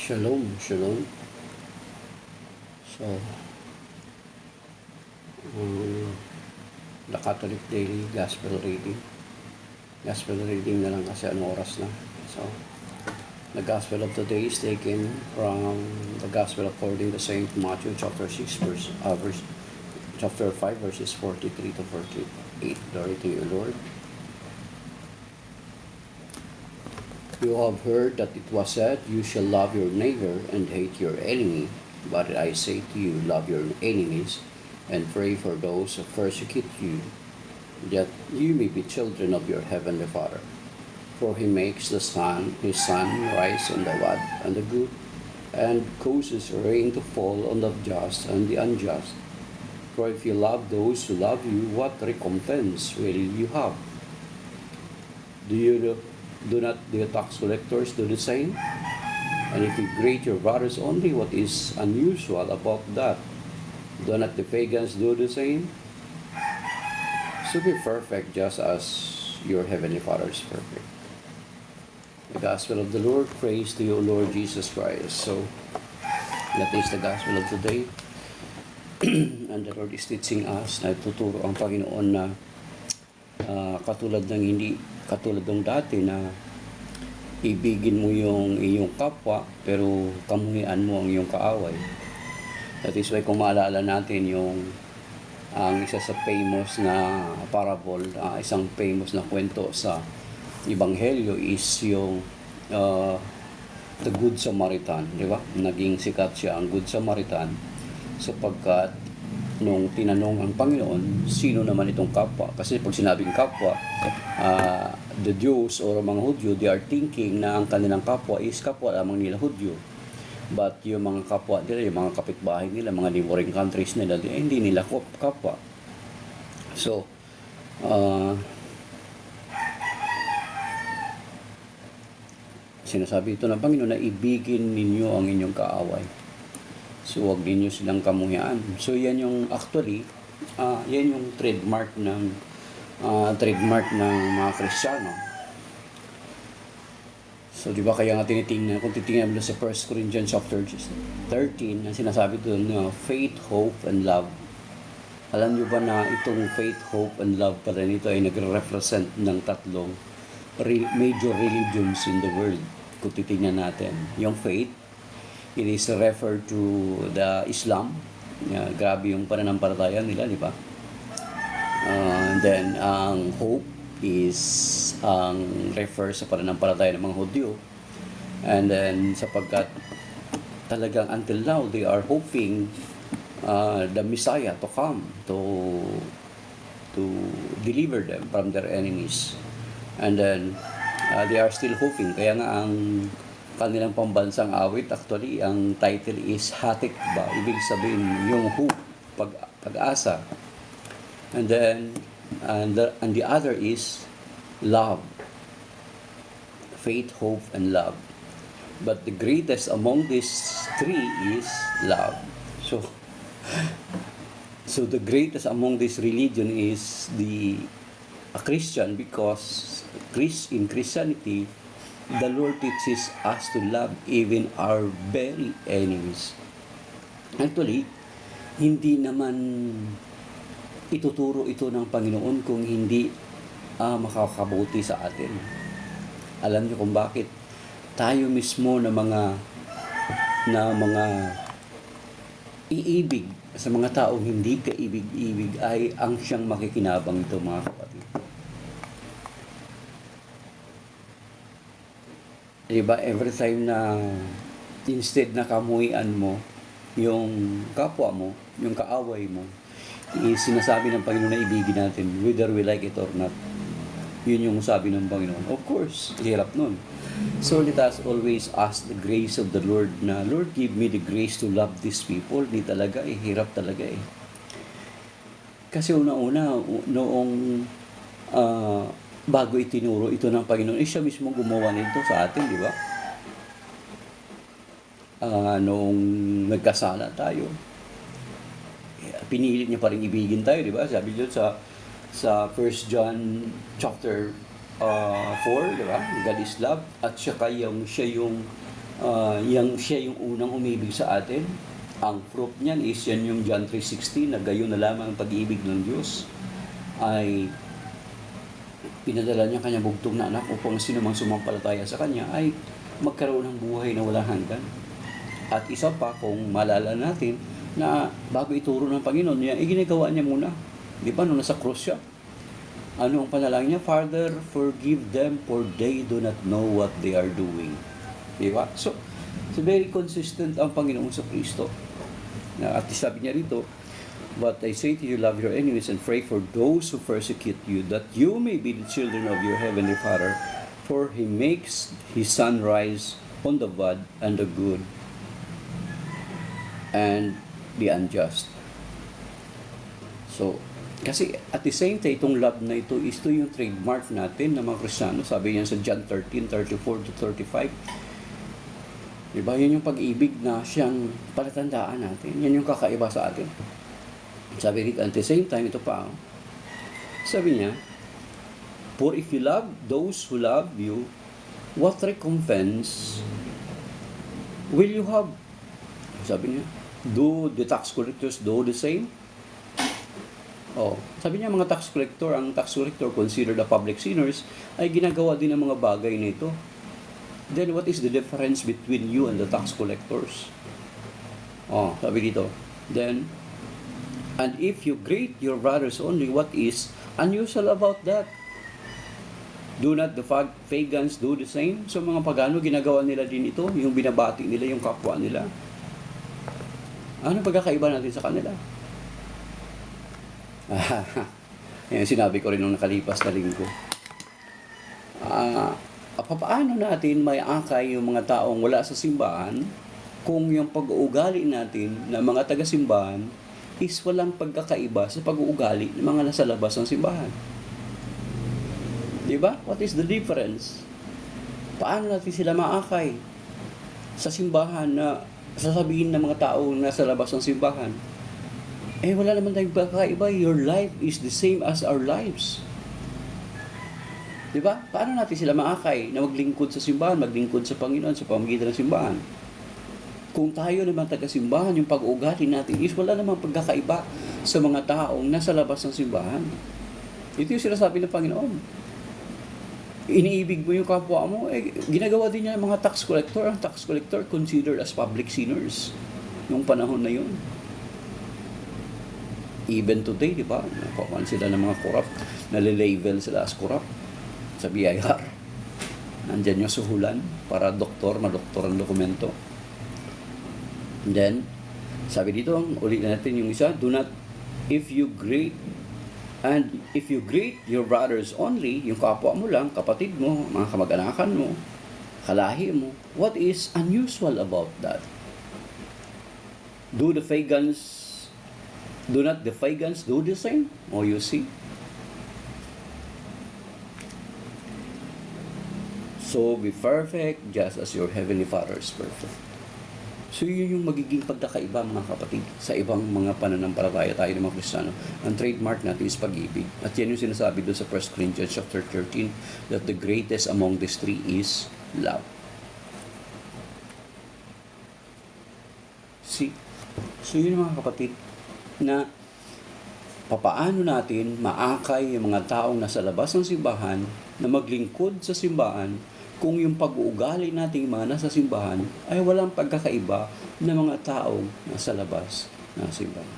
Shalom, shalom. So, um, the Catholic Daily Gospel Reading. Gospel Reading na lang kasi anong oras na. So, the Gospel of today is taken from the Gospel according to Saint Matthew chapter 6 chapter 5 verses 43 to 48. Glory to you, Lord. You have heard that it was said, you shall love your neighbor and hate your enemy. But I say to you, love your enemies and pray for those who persecute you, that you may be children of your heavenly Father. For he makes his sun rise on the bad and the good, and causes rain to fall on the just and the unjust. For if you love those who love you, what recompense will you have? Do not the tax collectors do the same? And if you greet your brothers only, what is unusual about that? Do not the pagans do the same? So be perfect just as your heavenly Father is perfect. The Gospel of the Lord. Praise to you, Lord Jesus Christ. So, that is the Gospel of today. And the Lord is teaching us na tuturo ang Panginoon na katulad ng dati na ibigin mo yung iyong kapwa pero kamuhian mo ang iyong kaaway. That is why kung maalala natin ang isa sa famous na parable, isang famous na kwento sa Ebanghelyo is yung the Good Samaritan, di ba? Naging sikat siya ang Good Samaritan sapagkat nung tinanong ang Panginoon, sino naman itong kapwa? Kasi pag sinabing kapwa, the Jews or mga Hudyo, they are thinking na ang kanilang kapwa is kapwa lamang nila Hudyo. But yung mga kapwa nila, yung mga kapitbahay nila, mga neighboring countries nila, hindi nila kapwa. So, sinasabi ito ng Panginoon na ibigin ninyo ang inyong kaaway. So, huwag ninyo silang kamuhian. So, yan yung actually, yan yung trademark ng mga Kristiyano. So, di ba kaya nga tinitingnan, kung titingnan mo sa 1 Corinthians chapter 13, ang sinasabi doon, faith, hope, and love. Alam nyo ba na itong faith, hope, and love pala nito ay nagre-represent ng tatlong major religions in the world. Kung titingnan natin, yung faith, it is referred to the Islam. Grabe yung pananampalataya nila, di ba? And then, ang hope is refers sa pananampalataya ng mga Hudyo. And then, sapagkat talagang until now, they are hoping the Messiah to come to deliver them from their enemies. And then, they are still hoping. Kaya nga ang kanilang pambansang awit, actually, ang title is Hatik ba? Ibig sabihin, yung hope, pag-asa. And then, and the other is love. Faith, hope, and love. But the greatest among these three is love. So the greatest among this religion is a Christian, because in Christianity, the Lord teaches us to love even our very enemies. Actually, hindi naman ituturo ito ng Panginoon kung hindi makakabuti sa atin. Alam niyo kung bakit? Tayo mismo na mga iibig sa mga taong hindi kaibig-ibig ay ang siyang makikinabang ito, mga kapatid. Diba, every time na instead na kamuhian mo yung kapwa mo, yung kaaway mo, sinasabi ng Panginoon na ibigin natin, whether we like it or not. Yun yung sabi ng Panginoon. Of course, hirap nun. So let us always ask the grace of the Lord na, Lord, give me the grace to love these people. Di talaga hirap talaga Kasi una-una, noong bago itinuro ito ng Panginoon, siya mismo gumawa nito sa atin, di ba? Noong nagkasala tayo, pinilit niya pa rin ibigin tayo, di ba? Sabi doon sa 1 John chapter 4, di ba? God is love, at siya yung siya yung unang umibig sa atin. Ang proof niyan is yan yung John 3:16 na gayon na lamang ang pag-ibig ng Diyos ay pinadala niya kanyang bugtong na anak upang sino mang sumampalataya sa kanya ay magkaroon ng buhay na walang hanggan. At isa pa, kung malala natin na bago ituro ng Panginoon niya, ginagawa niya muna. Di ba, nung nasa cross siya, ano ang panalangin niya? Father, forgive them for they do not know what they are doing. Di ba? So very consistent ang Panginoon sa Kristo. At sabi niya rito, but I say to you, love your enemies and pray for those who persecute you, that you may be the children of your heavenly Father, for He makes His sun rise on the bad and the good and the unjust. So, kasi at the same time, itong love na ito yung trademark natin ng mga Kristiyano. Sabi niya sa John 13:34-35. Diba? Yan yung pag-ibig na siyang palatandaan natin. Yan yung kakaiba sa atin. Sabi rito, at the same time, ito pa. Sabi niya, for if you love those who love you, what recompense will you have? Sabi niya, do the tax collectors do the same? Sabi niya, mga tax collector, ang tax collector considered the public sinners, ay ginagawa din ang mga bagay nito. Then what is the difference between you and the tax collectors? Sabi dito, then, and if you greet your brothers only, what is unusual about that? Do not the pagans do the same? So mga pagano, ginagawa nila din ito, yung binabati nila, yung kapwa nila. Ano pagkakaiba natin sa kanila? Yan, sinabi ko rin nung nakalipas na linggo. Paano natin may akay yung mga taong wala sa simbahan kung yung pag-uugali natin na mga taga-simbahan is walang pagkakaiba sa pag-uugali ng mga nasa labas ng simbahan? Diba? What is the difference? Paano natin sila maakay sa simbahan na sasabihin ng mga tao nasa labas ng simbahan? Wala naman tayong pagkakaiba. Your life is the same as our lives. Diba? Paano natin sila maakay na maglingkod sa simbahan, maglingkod sa Panginoon sa pamamagitan ng simbahan? Kung tayo naman taga-simbahan, yung pag-uugali natin is wala namang pagkakaiba sa mga taong nasa labas ng simbahan. Ito yung sinasabi ng Panginoon. Iniibig mo yung kapwa mo, ginagawa din niya ng mga tax collector. Ang tax collector considered as public sinners yung panahon na yun. Even today, di ba? Nakuhaan sila ng mga corrupt, nalilabel sila as corrupt sa BIR. Nandyan yung suhulan para madoktor ang dokumento. And then, sabi dito, ulit natin yung isa, if you greet your brothers only, yung kapwa mo lang, kapatid mo, mga kamag-anakan mo, kalahi mo, what is unusual about that? Do not the pagans do the same? You see? So, be perfect just as your heavenly Father is perfect. So, yun yung magiging pagkakaiba, mga kapatid, sa ibang mga pananampalataya tayo ng mga Kristiyano. Ang trademark natin is pag-ibig. At yan yung sinasabi doon sa 1 Corinthians chapter 13, that the greatest among these three is love. See? So, yun mga kapatid, na papaano natin maakay yung mga taong nasa labas ng simbahan na maglingkod sa simbahan kung yung pag-uugali nating mga nasa simbahan ay walang pagkakaiba ng mga taong nasa labas ng simbahan.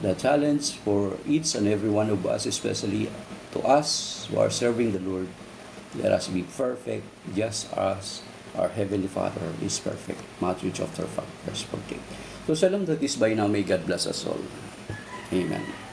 The challenge for each and every one of us, especially to us who are serving the Lord, let us be perfect just as our Heavenly Father is perfect. Matthew chapter 5, verse 14. So, salam that is by now. May God bless us all. Amen.